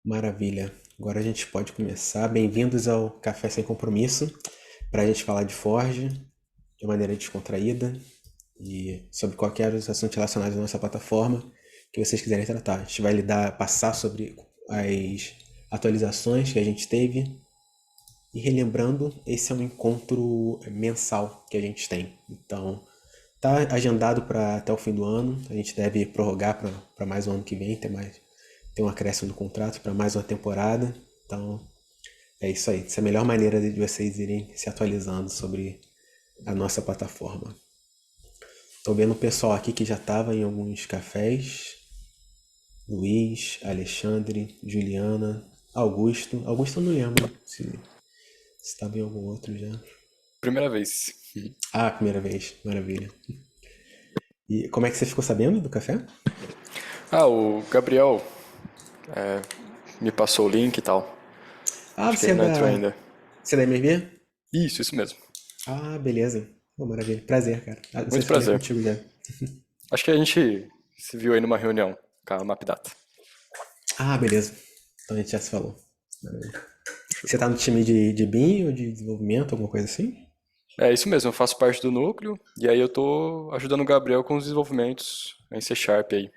Maravilha. Agora a gente pode começar. Bem-vindos ao Café Sem Compromisso, para a gente falar de Forge de maneira descontraída e sobre qualquer assunto relacionado à nossa plataforma que vocês quiserem tratar. A gente vai passar sobre as atualizações que a gente teve e relembrando, esse é um encontro mensal que a gente tem. Então, tá agendado para até o fim do ano. A gente deve prorrogar para mais um ano que vem, ter um acréscimo no contrato para mais uma temporada. Então, é isso aí. Essa é a melhor maneira de vocês irem se atualizando sobre a nossa plataforma. Tô vendo o pessoal aqui que já estava em alguns cafés. Luiz, Alexandre, Juliana, Augusto. Augusto eu não lembro se estava em algum outro já. Primeira vez. Ah, primeira vez. Maravilha. E como é que você ficou sabendo do café? Ah, o Gabriel me passou o link e tal. Ah, Acho que ele não entrou ainda. Você é da MV? Isso mesmo. Ah, beleza. Pô, maravilha. Prazer, cara. Ah, não sei Muito se eu falei prazer. contigo já. Acho que a gente se viu aí numa reunião com a Mapdata. Ah, beleza. Então a gente já se falou. Maravilha. Show de Você tá bola. no time de BIM ou de desenvolvimento, alguma coisa assim? É isso mesmo, eu faço parte do núcleo e aí eu tô ajudando o Gabriel com os desenvolvimentos em C Sharp aí,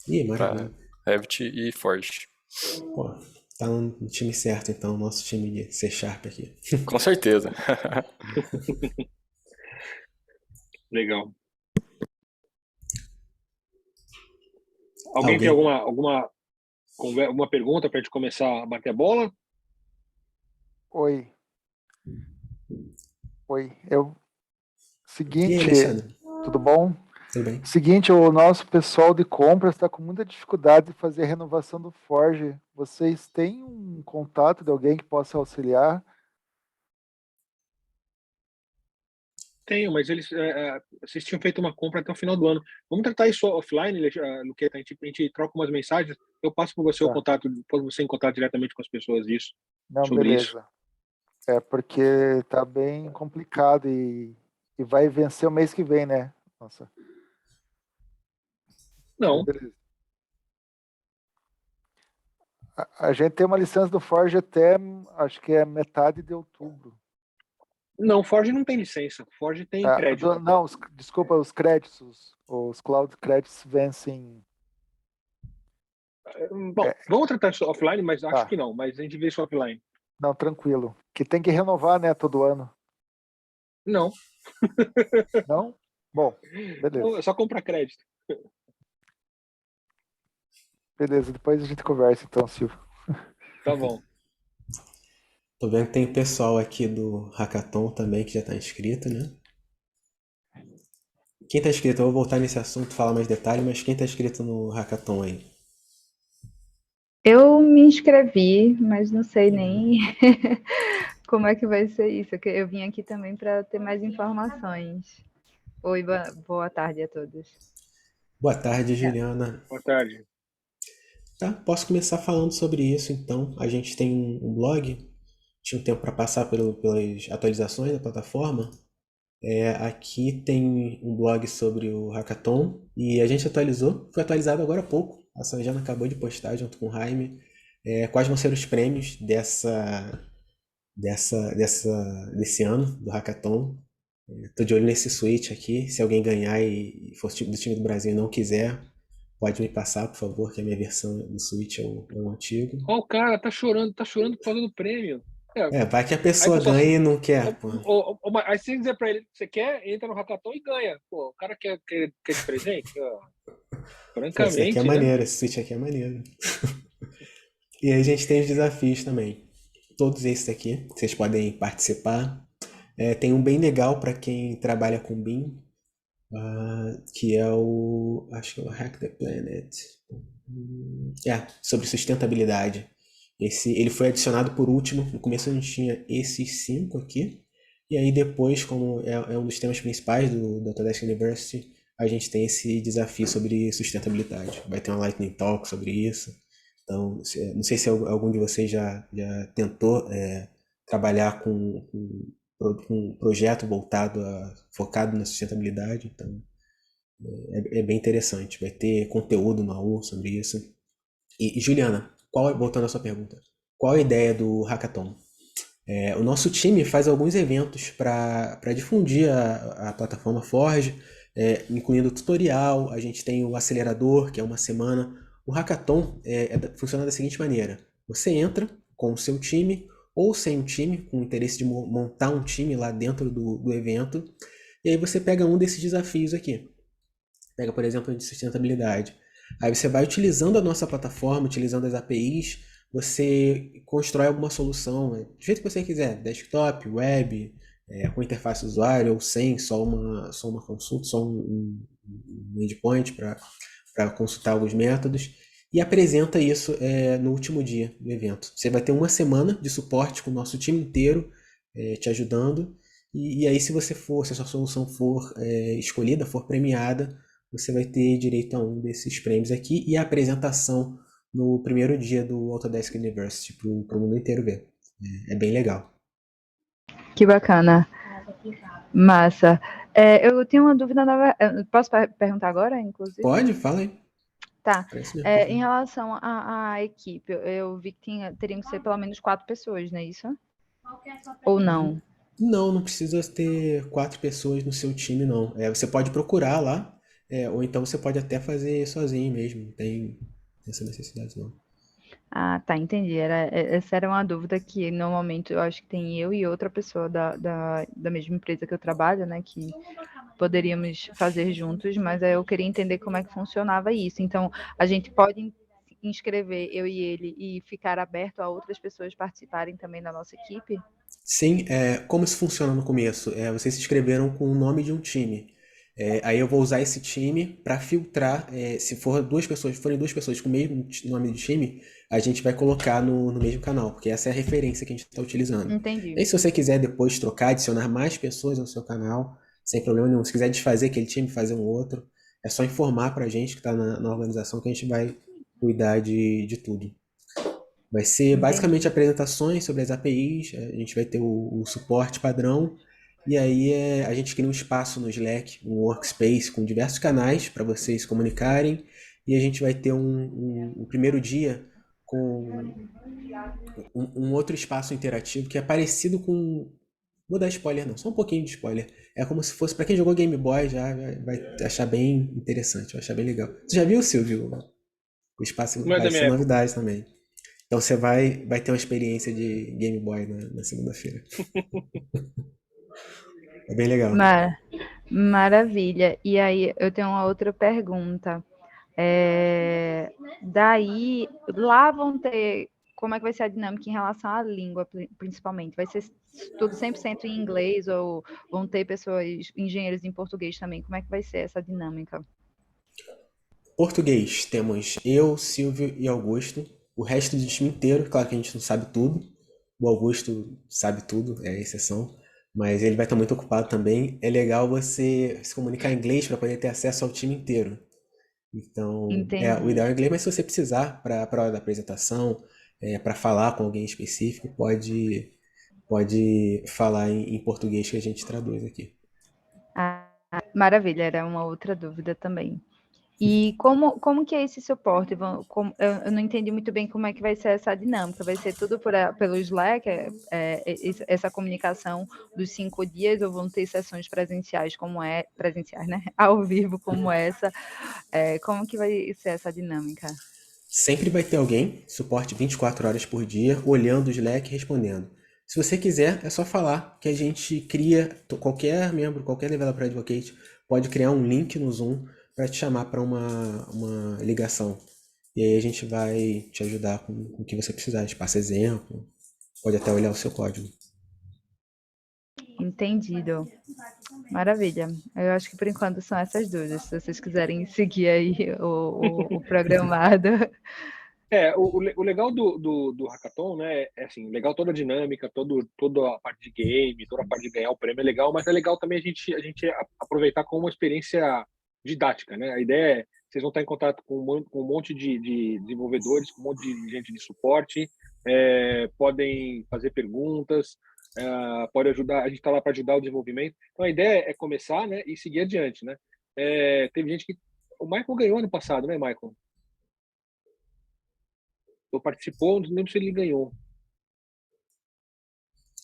Ih, pra maravilha. Revit e Forge. Pô, tá no time certo então, nosso time de C Sharp aqui. Com certeza. Legal. Alguém tem Alguém? alguma pergunta para a gente começar a bater a bola? Oi, oi. E aí, Seguinte, Alexandre? tudo bom? Tudo bem? Seguinte, o nosso pessoal de compras está com muita dificuldade de fazer a renovação do Forge. Vocês têm um contato de alguém que possa auxiliar? Tenho, mas vocês tinham feito uma compra até o final do ano. Vamos tratar isso offline, Luqueta? A gente troca umas mensagens. Eu passo por você o Tá. contato, por você em contato diretamente com as pessoas Não, sobre isso. beleza. É porque tá bem complicado e vai vencer o mês que vem, né? Nossa, mas Não, beleza. A gente tem uma licença do Forge até, acho que é metade de outubro. não, Forge não tem licença. Forge tem crédito. Não, desculpa, os créditos, os cloud credits vencem. Bom, É, vamos tratar isso offline, mas acho que tá. não. Mas a gente vê isso offline. Não, tranquilo. Que tem que renovar, né, todo ano. Não, Não? Bom, não, beleza. é só comprar crédito. Beleza, depois a gente conversa então, Silvio. Tá bom. Tô vendo que tem o pessoal aqui do Hackathon também que já tá inscrito, né? Quem tá inscrito, eu vou voltar nesse assunto, falar mais detalhes, mas quem tá inscrito no Hackathon aí? Eu me inscrevi, mas não sei nem como é que vai ser isso. Eu vim aqui também para ter mais informações. Oi, boa tarde a todos. Boa tarde, Juliana. Boa tarde. Tá, posso começar falando sobre isso então. A gente tem um blog, tinha um tempo para passar pelas atualizações da plataforma. Aqui tem um blog sobre o Hackathon e a gente atualizou, foi atualizado agora há pouco. A Sanjana acabou de postar junto com o Jaime. Quais vão ser os prêmios desse ano do Hackathon. Tô de olho nesse switch aqui. Se alguém ganhar e for do time do Brasil e não quiser, pode me passar, por favor, que a minha versão do switch é o antigo. Ó, o cara tá chorando por causa do prêmio. É, Vai que a aí, pessoa pessoal, ganha e não quer, pô. aí se você dizer pra ele, você quer, entra no hackathon e ganha. Pô, o cara quer esse presente? Ó, Pô, esse aqui é francamente, né? maneiro, esse switch aqui é maneiro. E aí a gente tem os desafios também. Todos esses aqui, vocês podem participar. Tem um bem legal para quem trabalha com BIM, que é acho que é o Hack the Planet. Sobre sustentabilidade. Ele foi adicionado por último. No começo a gente tinha esses cinco aqui. E aí depois, como é um dos temas principais do Autodesk University, a gente tem esse desafio sobre sustentabilidade. Vai ter uma Lightning Talk sobre isso. Então, não sei se algum de vocês já tentou trabalhar com um projeto focado na sustentabilidade. Então, é bem interessante. Vai ter conteúdo no AU sobre isso. E Juliana, Voltando à sua pergunta, qual a ideia do hackathon? O nosso time faz alguns eventos para difundir a plataforma Forge, incluindo tutorial. A gente tem o acelerador, que é uma semana. O hackathon funciona da seguinte maneira: você entra com o seu time ou sem um time, com o interesse de montar um time lá dentro do evento, e aí você pega um desses desafios aqui. Pega, por exemplo, de sustentabilidade. Aí você vai utilizando a nossa plataforma, utilizando as APIs, você constrói alguma solução, do jeito que você quiser, desktop, web, com interface usuário ou sem, só uma consulta, só um endpoint para consultar alguns métodos, e apresenta isso no último dia do evento. Você vai ter uma semana de suporte com o nosso time inteiro te ajudando, e aí se a sua solução for escolhida, for premiada, você vai ter direito a um desses prêmios aqui e a apresentação no primeiro dia do Autodesk University para o mundo inteiro ver. É bem legal. Que bacana. Massa. Eu tenho uma dúvida, posso perguntar agora, inclusive? Pode, fala aí. Tá. Parece mesmo, Em relação à equipe, eu vi que teriam que ser pelo menos 4 pessoas, não é isso? Ou não? Não precisa ter 4 pessoas no seu time, não. Você pode procurar lá, ou então você pode até fazer sozinho mesmo. Não tem essa necessidade, não. Ah, tá, entendi. Essa era uma dúvida que normalmente eu acho que tem eu e outra pessoa da mesma empresa que eu trabalho, né? Que poderíamos fazer juntos, mas aí eu queria entender como é que funcionava isso. Então, a gente pode inscrever eu e ele e ficar aberto a outras pessoas participarem também da nossa equipe? Sim, como isso funciona no começo? Vocês se inscreveram com o nome de um time. Aí eu vou usar esse time para filtrar. Se forem duas pessoas com o mesmo nome de time, a gente vai colocar no mesmo canal, porque essa é a referência que a gente está utilizando. Entendi. E aí, se você quiser depois trocar, adicionar mais pessoas no seu canal, sem problema nenhum. Se quiser desfazer aquele time, fazer um outro, é só informar para a gente que está na organização que a gente vai cuidar de tudo. Vai ser basicamente apresentações sobre as APIs, a gente vai ter o suporte padrão, e aí a gente cria um espaço no Slack, um workspace com diversos canais para vocês se comunicarem, e a gente vai ter um primeiro dia com um outro espaço interativo que é parecido com... Vou dar spoiler não, só um pouquinho de spoiler. É como se fosse, para quem jogou Game Boy já vai achar bem interessante, vai achar bem legal. Você já viu, Silvio? O espaço Não é da vai minha ser época. novidade também. Então você vai ter uma experiência de Game Boy na segunda-feira. É bem legal. Maravilha. E aí, eu tenho uma outra pergunta. Daí, lá vão ter... Como é que vai ser a dinâmica em relação à língua, principalmente? Vai ser tudo 100% em inglês ou vão ter pessoas, engenheiros em português também? Como é que vai ser essa dinâmica? Português, temos eu, Silvio e Augusto. O resto do time inteiro, claro que a gente não sabe tudo. O Augusto sabe tudo, é a exceção. Mas ele vai estar muito ocupado também. É legal você se comunicar em inglês para poder ter acesso ao time inteiro. Então, o Entendi. ideal é inglês, mas se você precisar para a hora da apresentação, para falar com alguém específico, pode falar em português que a gente traduz aqui. Maravilha, era uma outra dúvida também. E como que é esse suporte? Eu não entendi muito bem como é que vai ser essa dinâmica. Vai ser tudo pelo Slack, essa comunicação dos 5 dias, ou vão ter sessões presenciais presenciais, né? Ao vivo como essa? Como que vai ser essa dinâmica? Sempre vai ter alguém, suporte 24 horas por dia, olhando o Slack e respondendo. Se você quiser, é só falar que a gente cria, qualquer membro, qualquer developer advocate pode criar um link no Zoom para te chamar para uma ligação. E aí a gente vai te ajudar com o que você precisar. A gente passa exemplo, pode até olhar o seu código. Entendido. Maravilha. Eu acho que por enquanto são essas dúvidas. Se vocês quiserem seguir aí o programado. O legal do hackathon, né, é assim, legal toda a dinâmica, toda a parte de game, toda a parte de ganhar o prêmio é legal, mas é legal também a gente aproveitar como uma experiência didática, né? A ideia é, vocês vão estar em contato com um monte de desenvolvedores, com um monte de gente de suporte, podem fazer perguntas, pode ajudar, a gente está lá para ajudar o desenvolvimento. Então a ideia é começar, né, e seguir adiante, né? Teve gente que... O Michael ganhou ano passado, né, Michael? ou participou, não lembro se ele ganhou.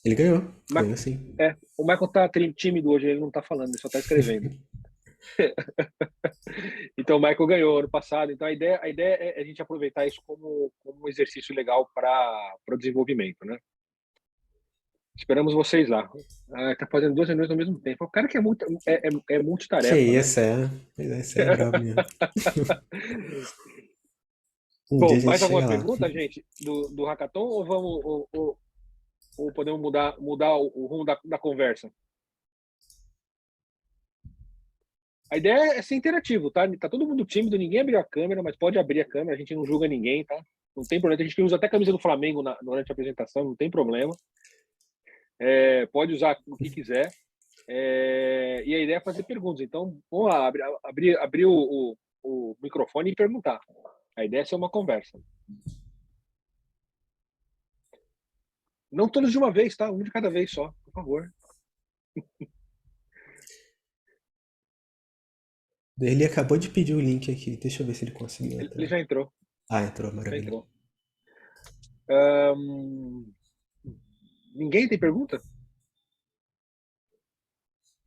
Ele ganhou, Ma- ganhou sim. O Michael tá tímido hoje, ele não tá falando, ele só tá escrevendo. Então o Michael ganhou ano passado. Então a ideia é a gente aproveitar isso como um exercício legal para o desenvolvimento, né? Esperamos vocês lá. Tá fazendo 2 reuniões ao mesmo tempo. O cara que é Que multitarefa, né? isso, pois é, isso é brabo mesmo. Um dia a Bom, gente mais alguma chega lá. pergunta, gente, do Hackathon ou vamos ou podemos mudar o rumo da conversa? A ideia é ser interativo, tá? Tá todo mundo tímido, ninguém abriu a câmera, mas pode abrir a câmera, a gente não julga ninguém, tá? Não tem problema. A gente usa até a camisa do Flamengo durante a apresentação, não tem problema. Pode usar o que quiser. E a ideia é fazer perguntas. Então, vamos lá, abrir o microfone e perguntar. A ideia é ser uma conversa. Não todos de uma vez, tá? Um de cada vez só, por favor. Ele acabou de pedir o link aqui, deixa eu ver se ele conseguiu entrar. Ele já entrou. Entrou, Já maravilha. entrou. Ninguém tem pergunta?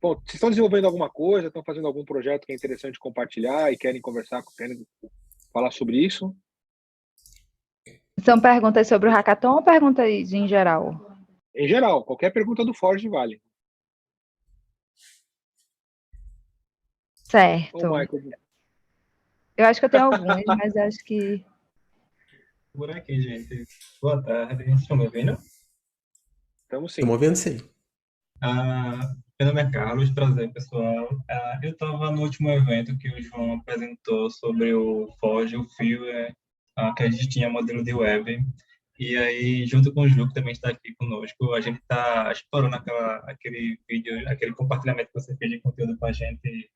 Bom, vocês estão desenvolvendo alguma coisa, estão fazendo algum projeto que é interessante compartilhar e querem querem falar sobre isso? São perguntas sobre o Hackathon ou perguntas em geral? Em geral, qualquer pergunta do Forge vale. Certo. Ô, Michael. Eu acho que eu tenho algumas, mas acho que... Por aqui, gente. Boa tarde. Vocês estão me ouvindo? Estamos sim. Estamos ouvindo sim. Meu nome é Carlos, prazer, pessoal. Eu estava no último evento que o João apresentou sobre o Forge, o Fio, que a gente tinha modelo de web. E aí, junto com o Ju, que também está aqui conosco, a gente está explorando aquele vídeo, aquele compartilhamento que você fez de conteúdo com a gente,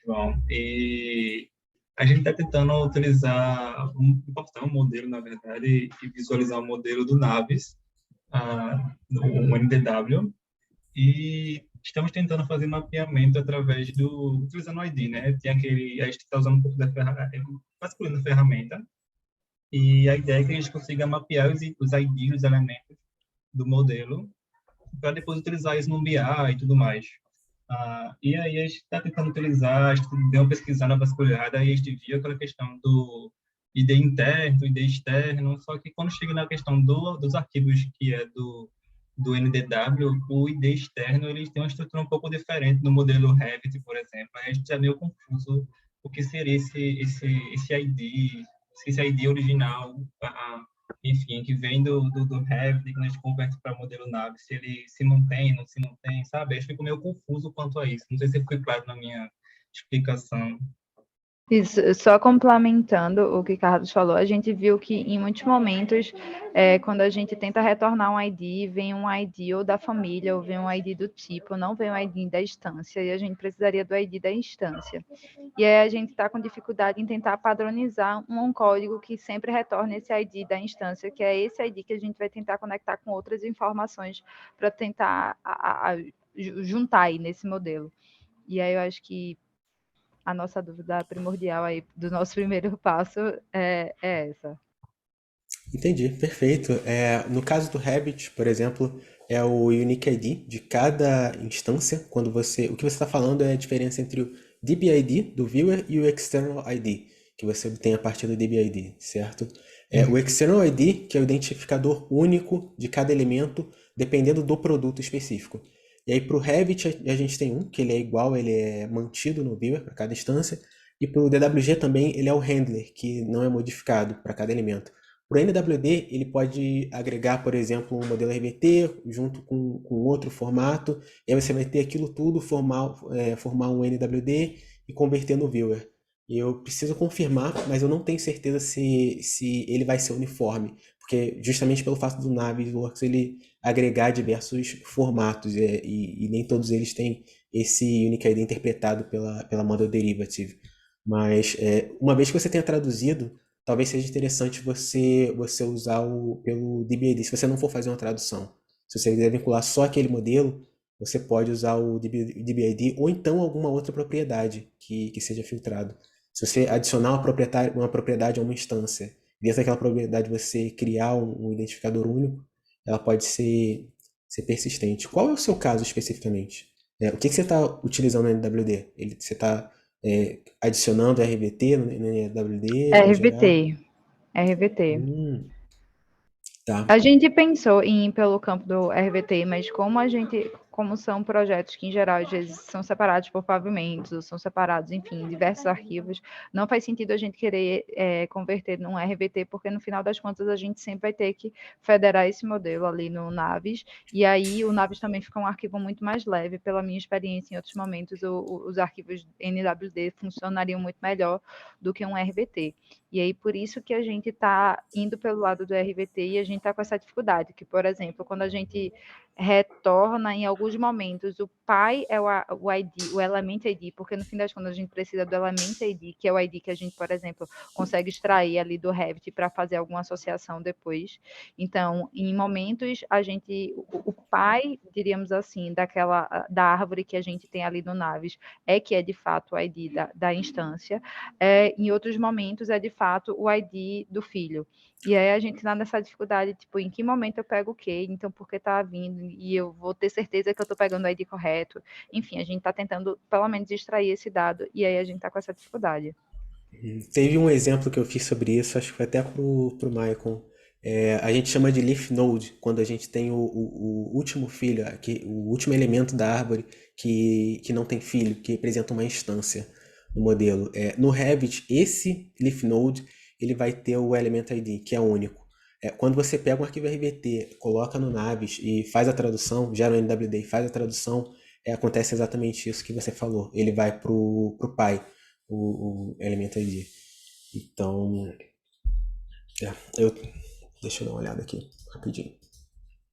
João. E a gente está tentando importar um modelo, na verdade, e visualizar o modelo do Naves, o NDW, e estamos tentando fazer mapeamento utilizando o ID, né? A gente está usando um pouco da ferramenta, vasculhando a ferramenta, e a ideia é que a gente consiga mapear os ID, os elementos do modelo, para depois utilizar isso no BI e tudo mais. E aí a gente está tentando utilizar, a gente deu uma pesquisada na vasculhada, e a gente viu aquela questão do ID interno, ID externo, só que quando chega na questão dos arquivos que é do NDW, o ID externo, eles têm uma estrutura um pouco diferente no modelo Revit, por exemplo. A gente é meio confuso o que seria esse ID, se esse ID original, enfim, que vem do Revit, que a gente converte para modelo Navis, se ele se mantém, não se mantém, sabe? Eu fico meio confuso quanto a isso. Não sei se ficou claro na minha explicação. Isso, só complementando o que Carlos falou, a gente viu que em muitos momentos, quando a gente tenta retornar um ID, vem um ID ou da família, ou vem um ID do tipo, não vem um ID da instância, e a gente precisaria do ID da instância. E aí a gente está com dificuldade em tentar padronizar um código que sempre retorne esse ID da instância, que é esse ID que a gente vai tentar conectar com outras informações para tentar juntar aí nesse modelo. E aí eu acho que a nossa dúvida primordial aí do nosso primeiro passo é essa. Entendi, perfeito. No caso do Rabbit, por exemplo, é o Unique ID de cada instância. O que você está falando é a diferença entre o DBID do viewer e o External ID, que você obtém a partir do DBID, certo? O External ID, que é o identificador único de cada elemento, dependendo do produto específico. E aí para o Revit a gente tem que ele é igual, ele é mantido no viewer para cada instância. E para o DWG também ele é o handler, que não é modificado para cada elemento. Para o NWD ele pode agregar, por exemplo, um modelo RVT junto com outro formato. E aí você vai ter aquilo tudo, formar um NWD e converter no viewer. E eu preciso confirmar, mas eu não tenho certeza se ele vai ser uniforme. Porque justamente pelo fato do Navisworks ele agregar diversos formatos e nem todos eles têm esse Unique ID interpretado pela Model Derivative. Mas uma vez que você tenha traduzido, talvez seja interessante você usar pelo DBID, se você não for fazer uma tradução. Se você quiser vincular só aquele modelo, você pode usar o DBID ou então alguma outra propriedade que seja filtrado. Se você adicionar uma propriedade a uma instância dentro daquela probabilidade de você criar um identificador único, ela pode ser persistente. Qual é o seu caso especificamente? O que você está utilizando no NWD? Você está adicionando RVT no NWD para gerar? RVT. Tá. A gente pensou em ir pelo campo do RVT, mas como são projetos que, em geral, às vezes são separados por pavimentos, ou são separados, enfim, em diversos arquivos, não faz sentido a gente querer converter num RVT, porque no final das contas a gente sempre vai ter que federar esse modelo ali no Navis, e aí o Navis também fica um arquivo muito mais leve. Pela minha experiência em outros momentos, os arquivos NWD funcionariam muito melhor do que um RVT. E aí, por isso que a gente está indo pelo lado do RVT e a gente está com essa dificuldade, que, por exemplo, quando a gente retorna, em alguns momentos, o pai é o ID, o Element ID, porque no fim das contas a gente precisa do Element ID, que é o ID que a gente, por exemplo, consegue extrair ali do Revit para fazer alguma associação depois. Então, em momentos, o pai, diríamos assim, da árvore que a gente tem ali no Navis, que é de fato o ID da instância. Em outros momentos é de fato o ID do filho. E aí a gente está nessa dificuldade, tipo, em que momento eu pego o quê? Então, por que está vindo? E eu vou ter certeza que eu estou pegando o ID correto. Enfim, a gente está tentando, pelo menos, extrair esse dado, e aí a gente está com essa dificuldade. Teve um exemplo que eu fiz sobre isso, acho que foi até pro Maicon. A gente chama de leaf node, quando a gente tem o último filho, o último elemento da árvore que não tem filho, que representa uma instância no modelo. No Revit, esse leaf node ele vai ter o Element ID, que é único. Quando você pega um arquivo RVT, coloca no Navis e faz a tradução, gera o NWD e faz a tradução, acontece exatamente isso que você falou. Ele vai pro pai, o Element ID. Então, deixa eu dar uma olhada aqui, rapidinho.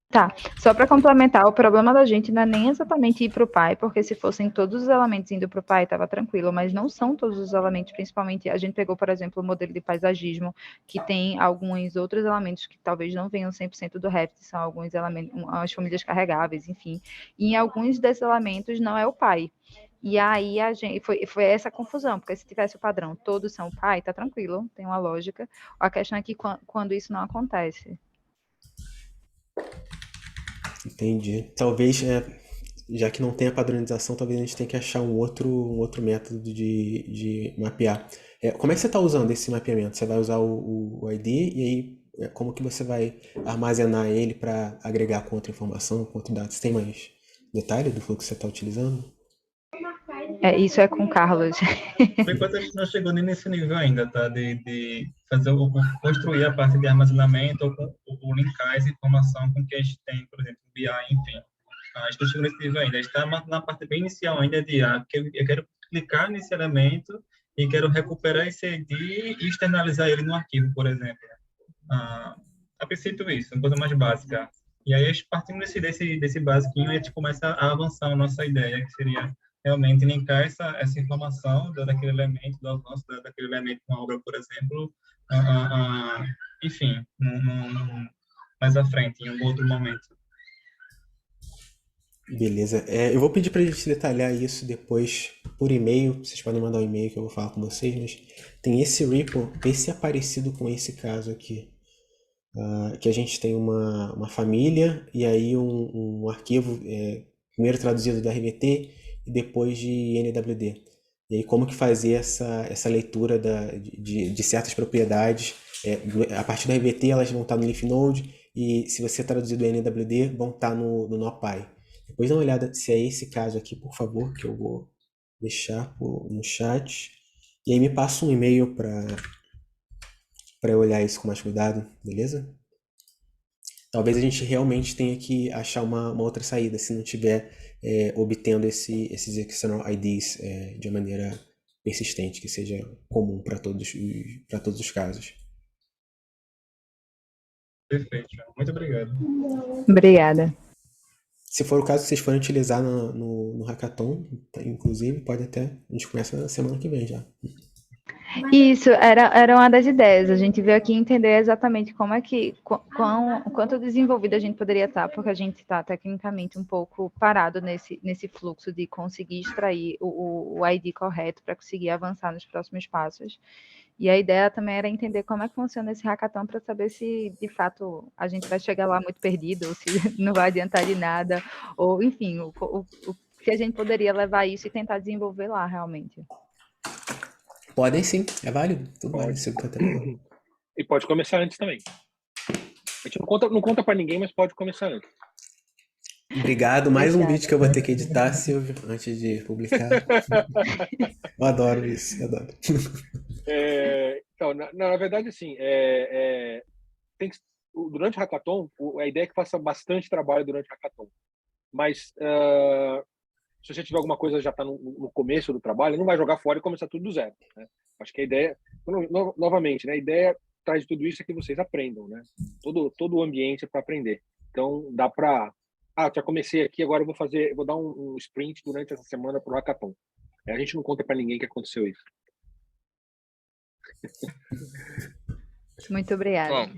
Tá, só para complementar, o problema da gente não é nem exatamente ir para o pai, porque se fossem todos os elementos indo para o pai, estava tranquilo, mas não são todos os elementos, principalmente, a gente pegou, por exemplo, o modelo de paisagismo, que tem alguns outros elementos que talvez não venham 100% do Revit, são alguns elementos, as famílias carregáveis, enfim, e em alguns desses elementos não é o pai. E aí a gente foi essa confusão, porque se tivesse o padrão, todos são o pai, tá tranquilo, tem uma lógica. A questão é que quando isso não acontece. Entendi. Talvez, já que não tem a padronização, talvez a gente tenha que achar um outro método de mapear. Como é que você está usando esse mapeamento? Você vai usar o ID e aí como que você vai armazenar ele para agregar com outra informação, com outro dado? Você tem mais detalhe do fluxo que você está utilizando? Isso é com o Carlos. Por enquanto a gente não chegou nem nesse nível ainda, tá? De fazer construir a parte de armazenamento ou linkar essa informação com o que a gente tem, por exemplo, BI, enfim. A gente não chegou nesse nível ainda. A gente está na parte bem inicial ainda de que eu quero clicar nesse elemento e quero recuperar esse ID e externalizar ele no arquivo, por exemplo. A princípio isso, uma coisa mais básica. E aí, partindo desse basiquinho, a gente começa a avançar a nossa ideia, que seria realmente linkar essa informação daquele elemento, do avanço daquele elemento com a obra, por exemplo, enfim, mais à frente, em um outro momento. Beleza. Eu vou pedir para a gente detalhar isso depois por e-mail. Vocês podem mandar um e-mail que eu vou falar com vocês, mas tem esse REPL, esse é parecido com esse caso aqui. Que a gente tem uma família e aí um arquivo primeiro traduzido da RVT e depois de NWD. E aí como que fazer essa leitura de certas propriedades. A partir da RVT elas vão estar no Leaf Node e se você traduzir do NWD vão estar no NoPy. Depois dá uma olhada se é esse caso aqui, por favor, que eu vou deixar no chat. E aí me passa um e-mail para eu olhar isso com mais cuidado, beleza? Talvez a gente realmente tenha que achar uma outra saída, se não estiver obtendo esses external IDs de maneira persistente, que seja comum para todos os casos. Perfeito, muito obrigado. Obrigada. Se for o caso que vocês forem utilizar no Hackathon, inclusive, pode até, a gente começa na semana que vem já. Isso, era uma das ideias. A gente veio aqui entender exatamente como é que, quanto desenvolvido a gente poderia estar, porque a gente está tecnicamente um pouco parado nesse fluxo de conseguir extrair o ID correto para conseguir avançar nos próximos passos. E a ideia também era entender como é que funciona esse hackathon para saber se, de fato, a gente vai chegar lá muito perdido, ou se não vai adiantar de nada, ou, enfim, se a gente poderia levar isso e tentar desenvolver lá, realmente. Podem sim, é válido. Tudo válido. Pode. Isso que eu até falei. E pode começar antes também. A gente não conta para ninguém, mas pode começar antes. Obrigado. Mais um Obrigada. vídeo que eu vou ter que editar, Silvio, antes de publicar. Eu adoro isso, eu adoro. Então, na verdade, assim, tem que, durante o hackathon, a ideia é que faça bastante trabalho durante o hackathon. Mas se você tiver alguma coisa que já está no começo do trabalho, não vai jogar fora e começar tudo do zero, né? Acho que a ideia, novamente, né, a ideia atrás de tudo isso é que vocês aprendam, né? Todo o ambiente é para aprender. Então, dá para... já comecei aqui, agora eu vou dar um sprint durante essa semana para o hackathon. A gente não conta para ninguém que aconteceu isso. Muito obrigada. Bom,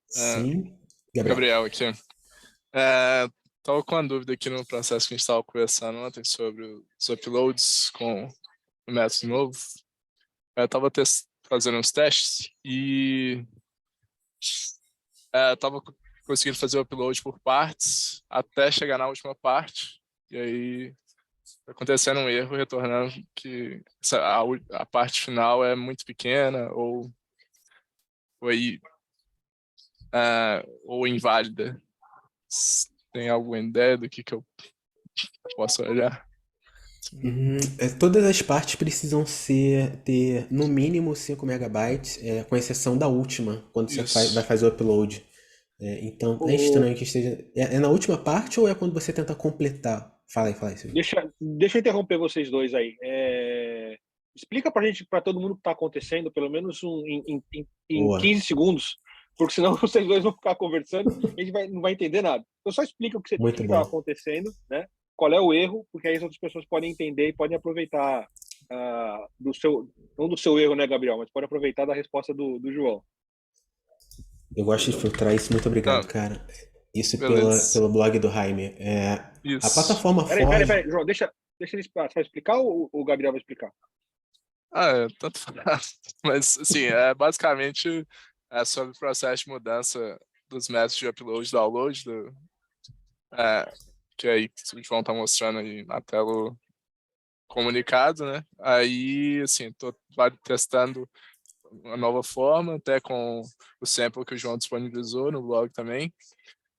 Sim. Gabriel. Gabriel aqui. Estava com uma dúvida aqui no processo que a gente estava conversando ontem sobre os uploads com o método novo. Eu estava fazendo uns testes e estava conseguindo fazer o upload por partes até chegar na última parte. E aí acontecendo um erro retornando que a parte final é muito pequena ou inválida. Tem alguma ideia do que eu posso olhar? Todas as partes precisam ter no mínimo 5 megabytes, com exceção da última, quando você Isso. vai fazer o upload. Então, é estranho que esteja... É na última parte ou é quando você tenta completar? Fala aí, Silvio. Deixa eu interromper vocês dois aí. Explica pra gente, pra todo mundo o que tá acontecendo, pelo menos em Boa. 15 segundos, porque senão vocês dois vão ficar conversando e a gente não vai entender nada. Então só explica o que Muito está bom. acontecendo, né? Qual é o erro, porque aí as outras pessoas podem entender e podem aproveitar não do seu erro, né, Gabriel, mas podem aproveitar da resposta do João. Eu gosto de filtrar isso, muito obrigado, Tá. cara. Isso Beleza. pelo blog do Jaime. Isso. A plataforma Peraí, Forge... João, deixa ele explicar. Você vai explicar ou o Gabriel vai explicar? Tanto faz. Mas, assim, basicamente sobre o processo de mudança dos métodos de upload e download, que aí o João tá mostrando aí na tela o comunicado, né? Aí, assim, tô testando uma nova forma, até com o sample que o João disponibilizou no blog também.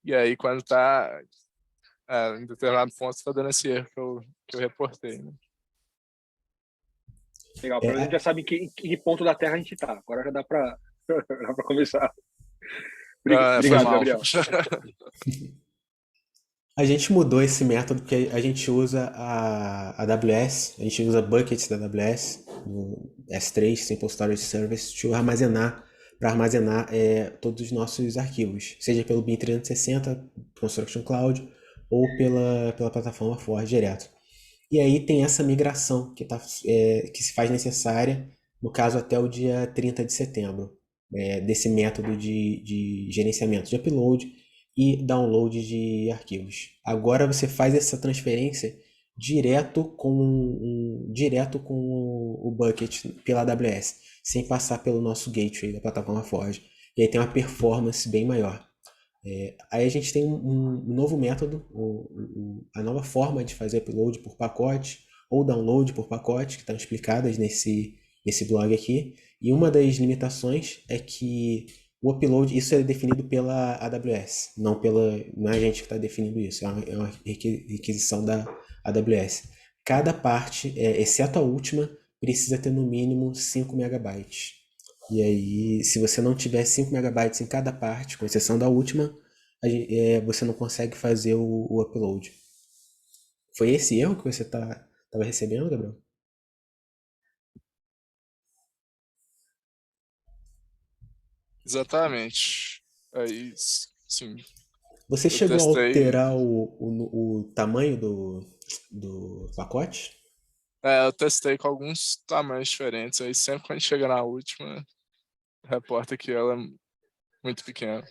E aí, quando tá em determinado ponto, tá dando esse erro que eu reportei, né? Legal, pelo menos a gente já sabe em que ponto da Terra a gente tá. Agora já dá para começar. Obrigado, Gabriel. A gente mudou esse método porque a gente usa a AWS, a gente usa buckets da AWS, no S3, Simple Storage Service, para armazenar todos os nossos arquivos, seja pelo BIM 360, Construction Cloud, ou pela plataforma Forge direto. E aí tem essa migração que se faz necessária, no caso até o dia 30 de setembro, desse método de gerenciamento de upload e download de arquivos. Agora você faz essa transferência direto com o bucket pela AWS, sem passar pelo nosso gateway da plataforma Forge. E aí tem uma performance bem maior. Aí a gente tem um novo método, a nova forma de fazer upload por pacote ou download por pacote, que estão explicadas nesse blog aqui. E uma das limitações é que o upload, isso é definido pela AWS, não é a gente que está definindo isso, é uma requisição da AWS. Cada parte, exceto a última, precisa ter no mínimo 5 megabytes. E aí, se você não tiver 5 megabytes em cada parte, com exceção da última, você não consegue fazer o upload. Foi esse erro que você estava recebendo, Gabriel? Exatamente. Aí, sim. Você Eu chegou a testei. alterar o tamanho do pacote? Eu testei com alguns tamanhos diferentes. Aí sempre quando chega na última, reporta que ela é muito pequena.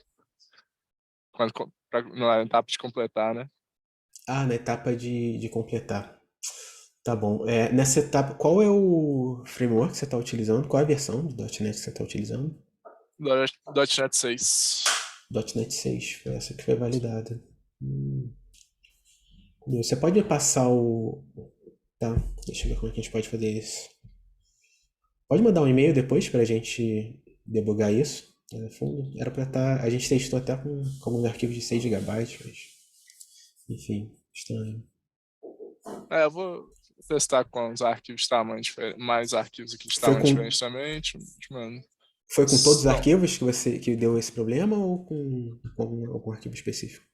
Na etapa de completar, né? Na etapa de completar. Tá bom. Nessa etapa, qual é o framework que você está utilizando? Qual é a versão do .NET que você está utilizando? .NET 6. .NET 6, foi essa que foi validada. Você pode me passar o... Tá, deixa eu ver como é que a gente pode fazer isso. Pode mandar um e-mail depois pra gente debugar isso, no fundo. Era pra estar... A gente testou até com alguns arquivos de 6 GB, mas... Enfim, estranho. Eu vou testar com os arquivos de tamanho diferente, mais arquivos aqui de Foi tamanho com- diferente também, mano. Foi com todos os Não. arquivos que deu esse problema ou com algum arquivo específico?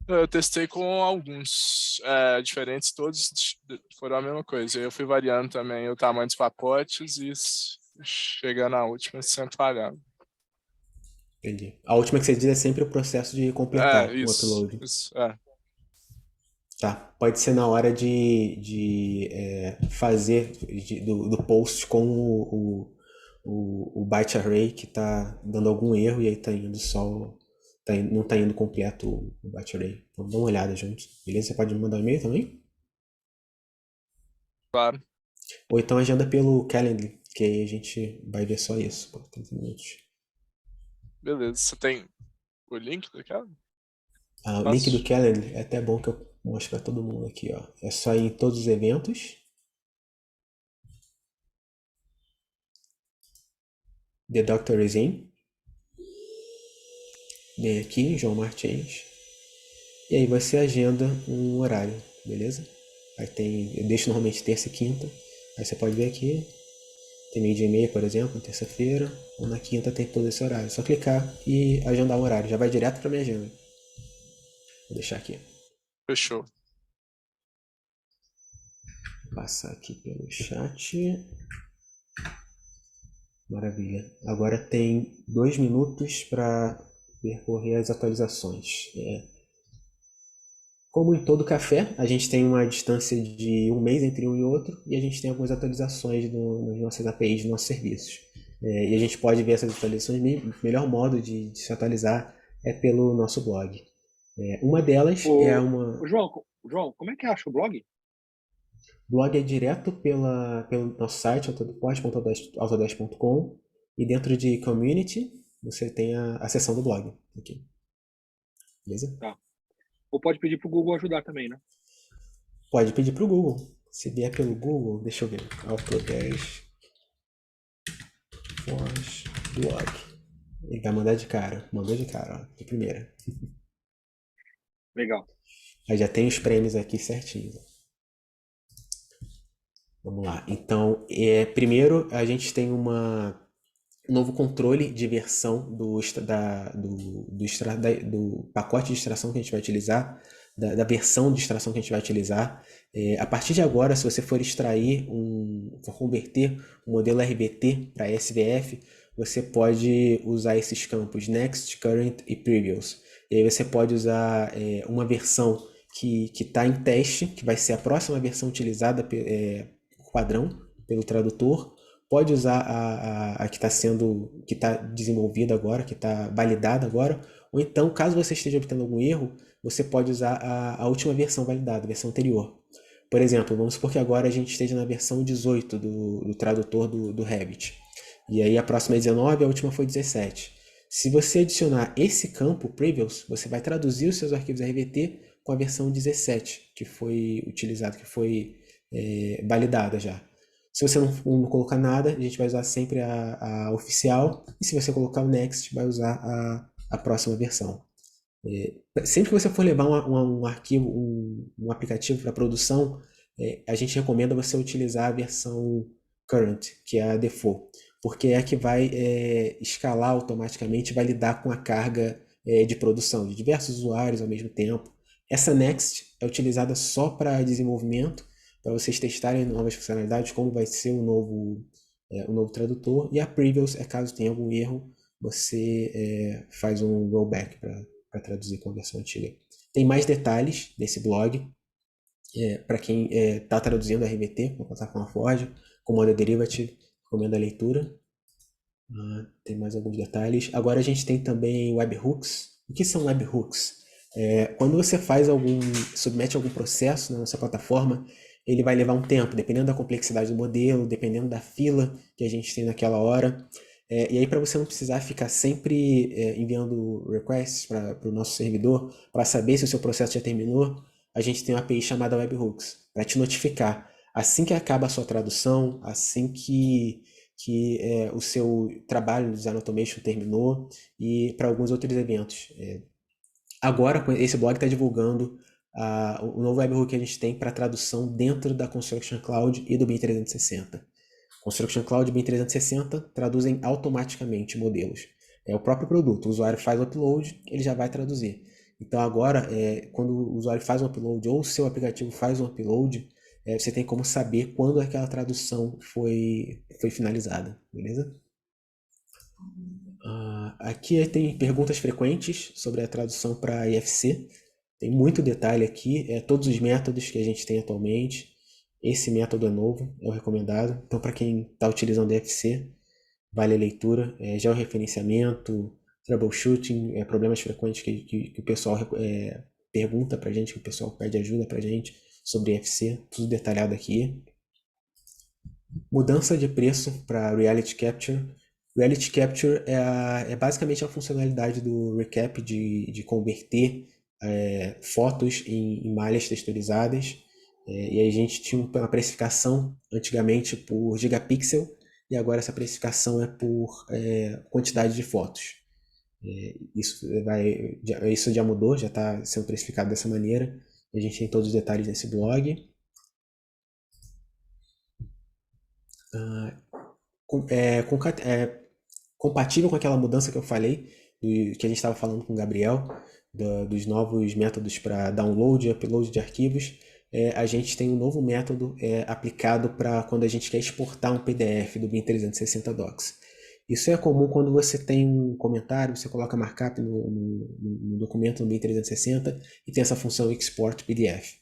Eu testei com alguns diferentes, todos foram a mesma coisa. Eu fui variando também o tamanho dos pacotes e chegando na última sempre falhava. Entendi. A última que você diz é sempre o processo de completar o Isso. upload. Isso, Tá. Pode ser na hora de fazer do post com o byte array que tá dando algum erro e aí tá indo só. Não tá indo completo o byte array. Então dá uma olhada juntos. Beleza? Você pode me mandar um e-mail também? claro. Ou então agenda pelo Calendly, que aí a gente vai ver só isso por 30 minutos. Beleza. Você tem o link daquela? O Nossa. link do Calendly é até bom que eu mostro pra todo mundo aqui, ó. É só ir em todos os eventos. The Doctor is in. Vem aqui, João Martins. E aí você agenda um horário, beleza? Aí eu deixo normalmente terça e quinta. Aí você pode ver aqui. Tem meio dia e meia, por exemplo, na terça-feira. Ou na quinta tem todo esse horário. Só clicar e agendar um horário. Já vai direto pra minha agenda. Vou deixar aqui. Fechou. Vou passar aqui pelo chat. Maravilha. Agora tem 2 minutos para percorrer as atualizações. Como em todo café, a gente tem uma distância de um mês entre um e outro e a gente tem algumas atualizações nas nossas APIs, dos nossos serviços. E a gente pode ver essas atualizações, o melhor modo de se atualizar é pelo nosso blog. Uma delas é uma... João, como é que acha o blog? O blog é direto pelo nosso site, autodesk.com, e dentro de Community você tem a seção do blog aqui. Beleza? Tá. Ou pode pedir pro Google ajudar também, né? Pode pedir pro Google. Se vier pelo Google, deixa eu ver. Autodesk Forge Blog. Ele vai mandar de cara. Mandou de cara, ó, de primeira. Legal. Aí já tem os prêmios aqui certinho. Vamos lá. Então, primeiro a gente tem um novo controle de versão do pacote de extração que a gente vai utilizar, da versão de extração que a gente vai utilizar. A partir de agora, se você for for converter o modelo RBT para SVF, você pode usar esses campos Next, Current e Previous. E aí você pode usar uma versão que está em teste, que vai ser a próxima versão utilizada por padrão pelo tradutor. Pode usar a que está desenvolvida agora, que está validada agora, ou então, caso você esteja obtendo algum erro, você pode usar a última versão validada, a versão anterior. Por exemplo, vamos supor que agora a gente esteja na versão 18 do tradutor do Revit. E aí a próxima é 19, a última foi 17. Se você adicionar esse campo, Previous, você vai traduzir os seus arquivos RVT com a versão 17, que foi utilizada, que foi validada já. Se você não colocar nada, a gente vai usar sempre a oficial. E se você colocar o Next, vai usar a próxima versão. Sempre que você for levar um arquivo, um aplicativo para produção, a gente recomenda você utilizar a versão Current, que é a default. Porque é a que vai escalar automaticamente, vai lidar com a carga de produção de diversos usuários ao mesmo tempo. Essa Next é utilizada só para desenvolvimento, para vocês testarem novas funcionalidades, como vai ser o novo tradutor. E a Previous é caso tenha algum erro, você faz um rollback para traduzir com a versão antiga. Tem mais detalhes nesse blog, para quem está traduzindo RVT com a plataforma Forge, com Model Derivative, recomendo a leitura. Tem mais alguns detalhes. Agora a gente tem também webhooks. O que são webhooks? Quando você submete algum processo na nossa plataforma, ele vai levar um tempo, dependendo da complexidade do modelo, dependendo da fila que a gente tem naquela hora. E aí, para você não precisar ficar sempre enviando requests para o nosso servidor, para saber se o seu processo já terminou, a gente tem uma API chamada Webhooks, para te notificar assim que acaba a sua tradução, assim que o seu trabalho no Design Automation terminou, e para alguns outros eventos. Agora, esse blog está divulgando o novo webhook que a gente tem para tradução dentro da Construction Cloud e do BIM 360. Construction Cloud e BIM 360 traduzem automaticamente modelos. É o próprio produto, o usuário faz o upload, ele já vai traduzir. Então agora, quando o usuário faz um upload ou o seu aplicativo faz um upload, você tem como saber quando aquela tradução foi finalizada, beleza? Aqui tem perguntas frequentes sobre a tradução para IFC. Tem muito detalhe aqui, todos os métodos que a gente tem atualmente. Esse método é novo, é o recomendado. Então, para quem está utilizando IFC, vale a leitura. Georreferenciamento, troubleshooting, problemas frequentes que o pessoal pergunta para a gente, que o pessoal pede ajuda para a gente sobre IFC, tudo detalhado aqui. Mudança de preço para Reality Capture. Reality Capture é basicamente a funcionalidade do Recap de converter fotos em malhas texturizadas. E aí a gente tinha uma precificação antigamente por gigapixel, e agora essa precificação é por quantidade de fotos. Isso já mudou, já está sendo precificado dessa maneira. A gente tem todos os detalhes nesse blog. Compatível com aquela mudança que eu falei, que a gente estava falando com o Gabriel, dos novos métodos para download e upload de arquivos, a gente tem um novo método aplicado para quando a gente quer exportar um PDF do BIM 360 Docs. Isso é comum quando você tem um comentário, você coloca markup no documento no BIM 360 e tem essa função Export PDF.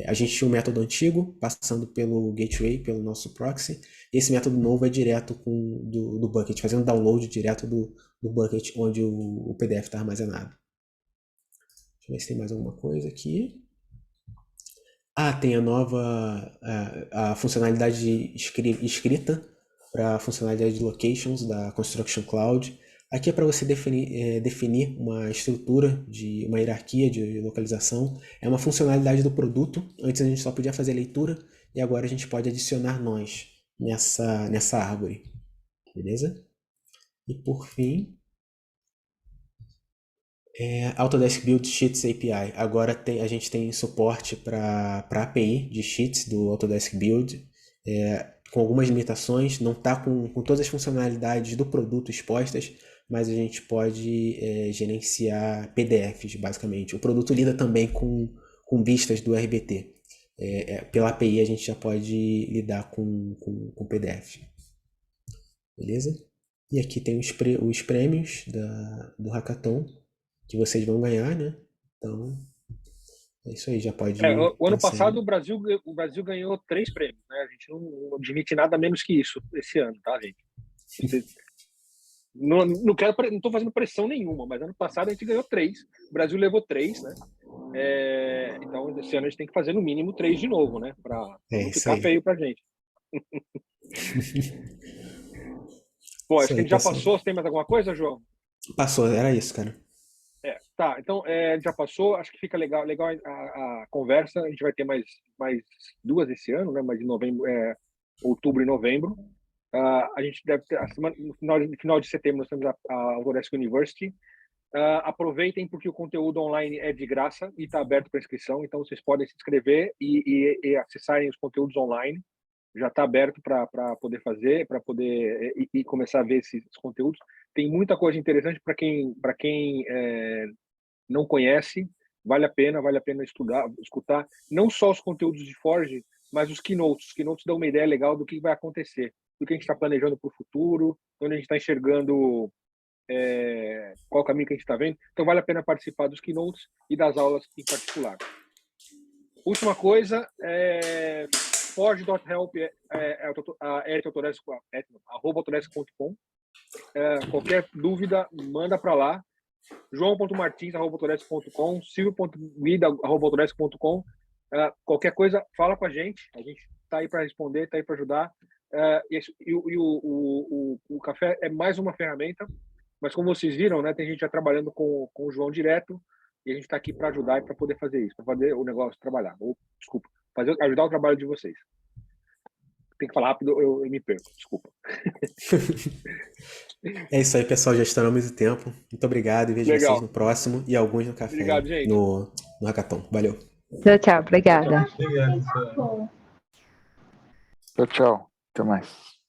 A gente tinha um método antigo, passando pelo gateway, pelo nosso proxy. Esse método novo é direto do bucket, fazendo download direto do bucket onde o PDF está armazenado. Deixa eu ver se tem mais alguma coisa aqui. Tem a nova a funcionalidade de escrita para a funcionalidade de locations da Construction Cloud. Aqui é para você definir uma estrutura, uma hierarquia de localização. É uma funcionalidade do produto. Antes a gente só podia fazer leitura e agora a gente pode adicionar nós nessa árvore. Beleza? E por fim, Autodesk Build Sheets API. Agora a gente tem suporte para API de Sheets do Autodesk Build, com algumas limitações. Não está com todas as funcionalidades do produto expostas, mas a gente pode gerenciar PDFs, basicamente. O produto lida também com vistas do RBT. Pela API a gente já pode lidar com PDF. Beleza? E aqui tem os prêmios do Hackathon que vocês vão ganhar, né? Então, é isso aí, já pode o ano passado o Brasil ganhou 3 prêmios, né? A gente não admite nada menos que isso esse ano, tá, gente? Não estou fazendo pressão nenhuma, mas ano passado a gente ganhou 3, o Brasil levou 3, né? Então, esse ano a gente tem que fazer no mínimo 3 de novo, né? Para não ficar feio pra gente. Bom, acho que a gente já passou. Você tem mais alguma coisa, João? Passou, era isso, cara. Tá, então já passou, acho que fica legal a conversa. A gente vai ter mais 2 esse ano, né? Mais de novembro, outubro e novembro. A gente deve ter no final de setembro nós temos a Autodesk University. Aproveitem porque o conteúdo online é de graça e está aberto para inscrição, então vocês podem se inscrever e acessarem os conteúdos online. Já está aberto para poder fazer, para poder e começar a ver esses conteúdos. Tem muita coisa interessante para quem não conhece. Vale a pena escutar não só os conteúdos de Forge, mas os keynotes. Os keynotes dão uma ideia legal do que vai acontecer, do que a gente está planejando para o futuro, onde a gente está enxergando qual o caminho que a gente está vendo. Então vale a pena participar dos keynotes e das aulas em particular. Última coisa, forge.help @autodesk.com. Qualquer dúvida, manda para lá. joão.martins@autodesk.com, silvio.guida@autodesk.com. Qualquer coisa, fala com a gente está aí para responder, está aí para ajudar. O café é mais uma ferramenta, mas como vocês viram, né, tem gente já trabalhando com o João direto, e a gente está aqui para ajudar e para poder fazer isso, para fazer o negócio trabalhar. Desculpa, ajudar o trabalho de vocês. Tem que falar rápido, eu me perco, desculpa. É isso aí, pessoal. Já estouramos o tempo. Muito obrigado e vejo Legal. vocês no próximo e alguns no café. Obrigado, gente. No Hackathon. Valeu. Tchau, tchau. Obrigada. Obrigado, pessoal. Tchau, tchau. Até mais.